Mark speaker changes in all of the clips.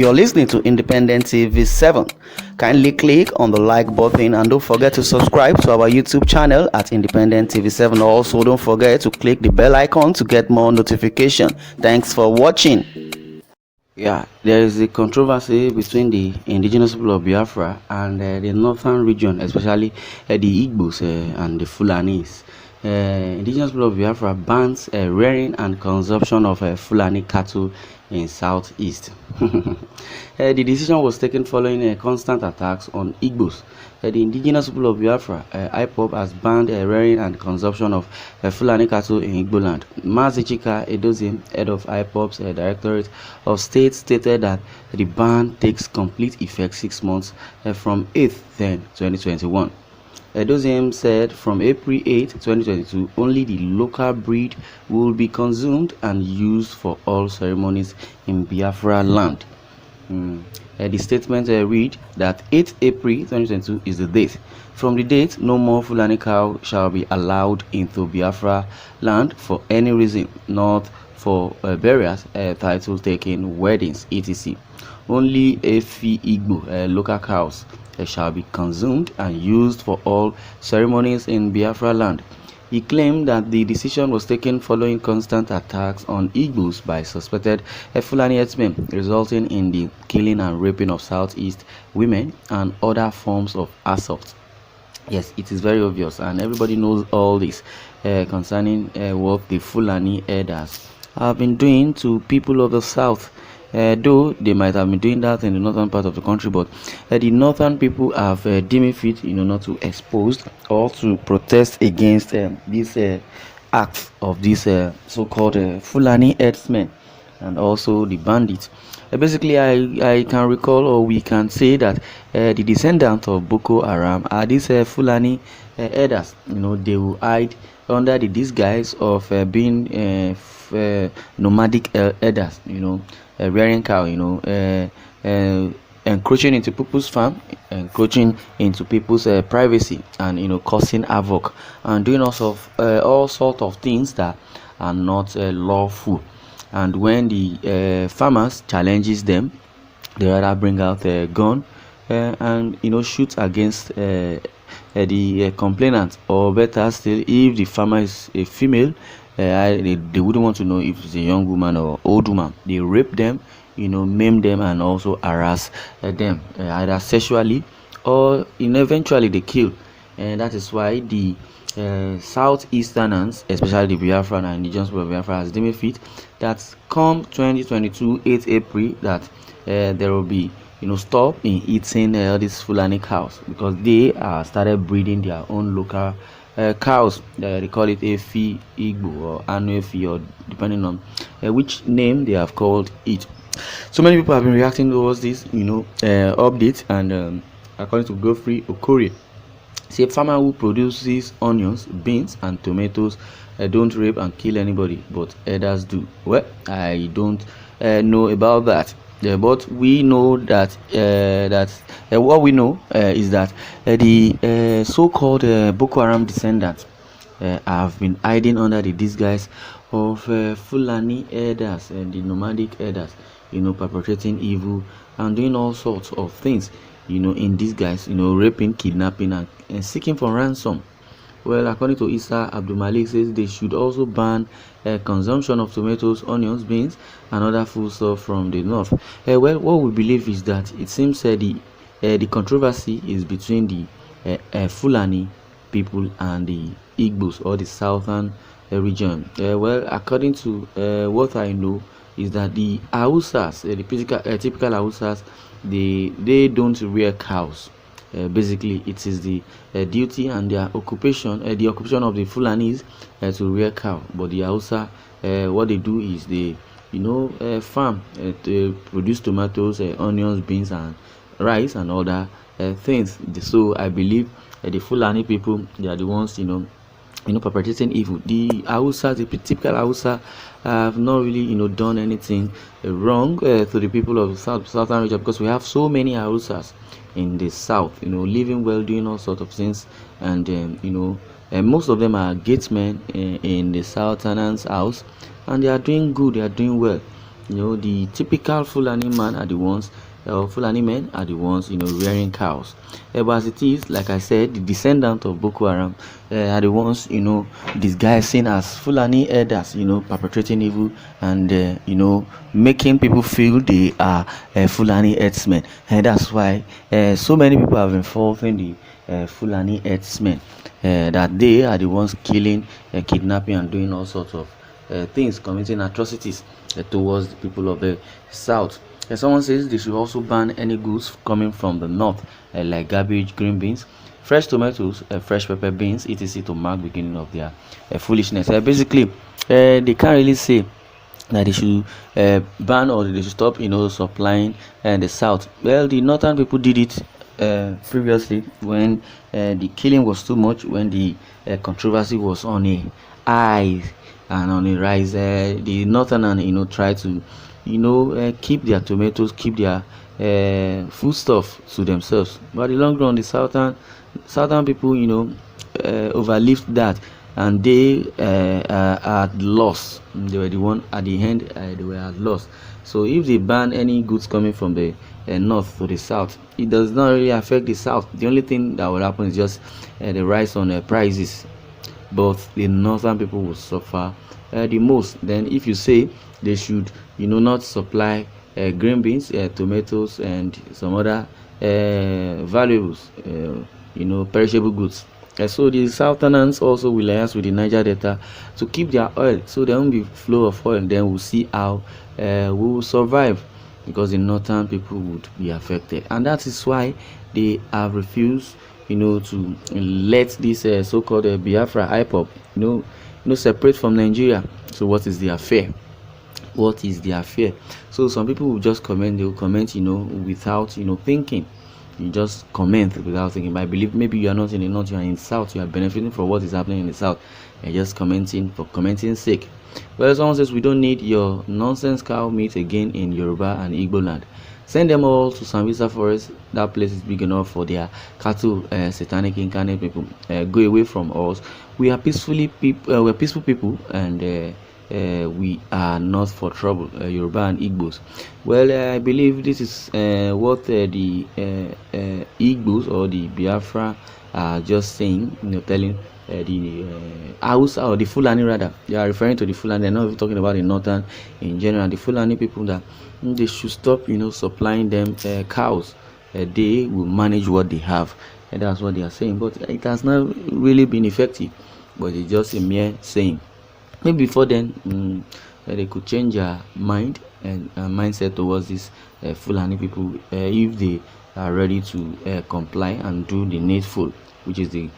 Speaker 1: You're listening to Independent TV 7. Kindly click on the like button and don't forget to subscribe to our YouTube channel at Independent TV 7. Also, don't forget to click the bell icon to get more notification. Thanks for watching. Yeah, there is a controversy between the indigenous people of Biafra and the northern region, especially the Igbos and the Fulanis. Indigenous people of Biafra bans rearing and consumption of Fulani cattle in southeast. The decision was taken following constant attacks on Igbos. The indigenous people of Biafra, IPOB, has banned rearing and consumption of Fulani cattle in Igbo land. Mazichika Edozim, head of IPOB's Directorate of State, stated that the ban takes complete effect 6 months from 8th 10, 2021. Edoziem said from April 8, 2022, only the local breed will be consumed and used for all ceremonies in Biafra land. The statement read that 8 April 2022 is the date. From the date, no more Fulani cow shall be allowed into Biafra land for any reason, not for burials, title taking, weddings, etc. Only Efi Igbo local cows shall be consumed and used for all ceremonies in Biafra land. He claimed that the decision was taken following constant attacks on Igbos by suspected Fulani herdsmen, resulting in the killing and raping of Southeast women and other forms of assault. Yes, it is very obvious, and everybody knows all this concerning what the Fulani herders have been doing to people of the South. Though they might have been doing that in the northern part of the country, but the northern people have deemed it fit, not to expose or to protest against this act of these so-called Fulani herdsmen and also the bandits. Basically, I can recall, or we can say that the descendants of Boko Haram are these Fulani herders. They will hide under the disguise of being nomadic herders. Rearing cow, encroaching into people's farm, encroaching into people's privacy, and causing havoc and doing all sorts of things that are not lawful. And when the farmers challenges them, they rather bring out a gun and shoot against the complainant, or better still, if the farmer is a female, they wouldn't want to know if it's a young woman or old woman. They rape them, maim them, and also harass them either sexually or eventually they kill. And that is why the Southeasterners, especially the Biafran and indigenous people of Biafra, has deemed fit that come 2022 8 April that there will be stop in eating all these Fulani cows, because they started breeding their own local cows. They call it Efi Igbo or Anuefi, or depending on which name they have called it. So many people have been reacting towards this update, and according to Godfrey Okorie, say farmer who produces onions, beans and tomatoes don't rape and kill anybody, but others do. Well, I don't know about that. But we know that what we know is that the so-called Boko Haram descendants have been hiding under the disguise of Fulani herders and the nomadic herders, perpetrating evil and doing all sorts of things, in disguise, raping, kidnapping, and seeking for ransom. Well, according to Issa Abdul Malik, says they should also ban consumption of tomatoes, onions, beans, and other foodstuff from the north. Well, what we believe is that it seems the controversy is between the Fulani people and the Igbos, or the southern region. Well, according to what I know, is that the Hausas, the typical Hausas, they don't rear cows. Basically, it is the duty and their occupation, the occupation of the Fulanis to rear cow. But the Hausa, what they do is they, farm to produce tomatoes, onions, beans, and rice, and other things. So I believe the Fulani people, they are the ones, perpetrating evil. The Hausa, the typical Hausa, have not really, done anything wrong to the people of the southern region, because we have so many Hausas in the south, living well, doing all sorts of things, and most of them are gatesmen in the southerners house, and they are doing good, they are doing well. the typical Fulani man are the ones, Fulani men are the ones, rearing cows. But as it is, like I said, the descendant of Boko Haram are the ones, disguising as Fulani elders, perpetrating evil and, making people feel they are Fulani herdsmen. And that's why so many people have involved in the Fulani herdsmen, that they are the ones killing, kidnapping, and doing all sorts of things, committing atrocities towards the people of the south. Someone says they should also ban any goods coming from the north, like garbage, green beans, fresh tomatoes, fresh pepper beans, etc., to mark beginning of their foolishness. Basically, they can't really say that they should ban or they should stop, supplying the south. Well, the northern people did it previously when the killing was too much, when the controversy was on a high and on a rise. The northern, try to, keep their tomatoes, keep their foodstuff to themselves. But in the long run, the southern people, overlived that, and they are at loss. They were the one at the end. They were at loss. So if they ban any goods coming from the north to the south, it does not really affect the south. The only thing that will happen is just the rise on prices, but the northern people will suffer the most. Then if you say they should, not supply green beans, tomatoes, and some other valuables, perishable goods. So the southerners also will liaise with the Niger Delta to keep their oil, so there won't be flow of oil. Then we'll see how we will survive, because the northern people would be affected, and that is why they have refused, to let this so-called Biafra IPOB, separate from Nigeria. So what is their fear? What is their fear? So some people will just comment. They will comment, without thinking. You just comment without thinking. But I believe maybe you are not in the north, you are in the south, you are benefiting from what is happening in the south, and just commenting for commenting's sake. Well, someone says we don't need your nonsense cow meat again in Yoruba and Igbo land. Send them all to Sambisa Forest. That place is big enough for their cattle, satanic incarnate people. Go away from us. We are peaceful people, and we are not for trouble. Yoruba and Igbos. Well, I believe this is what the Igbos or the Biafra are just saying. Telling the Hausa or the Fulani rather. They are referring to the Fulani. They're not even talking about the northern in general. The Fulani people, that they should stop, supplying them cows. They will manage what they have, and that's what they are saying. But it has not really been effective. But it's just a mere saying. Maybe before then, they could change their mind and mindset towards these Fulani people, if they are ready to comply and do the needful, which is the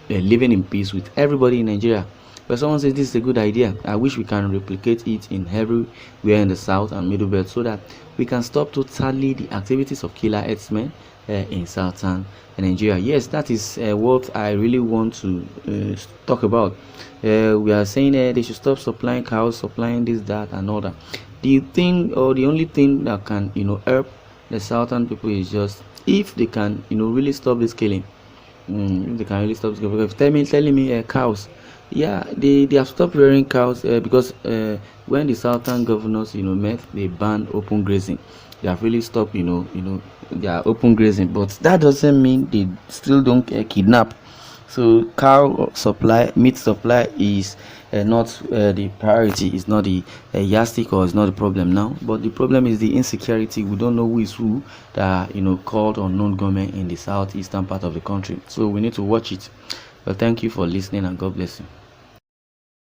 Speaker 1: living in peace with everybody in Nigeria. But someone says this is a good idea. I wish we can replicate it in everywhere in the south and middle belt, so that we can stop totally the activities of killer herdsmen in southern Nigeria. Yes, that is what I really want to talk about. We are saying they should stop supplying cows, supplying this, that, and all that. The thing, or the only thing that can help the southern people is just if they can really stop this killing. If they can really stop this killing. Because telling me cows, yeah, they have stopped rearing cows because when the southern governors met, they banned open grazing. They have really stopped their open grazing, but that doesn't mean they still don't kidnap. So cow supply, meat supply is not the priority. It's not the yardstick, or it's not the problem now. But the problem is the insecurity. We don't know who is who that called unknown government in the southeastern part of the country. So we need to watch it. Well, thank you for listening, and God bless you.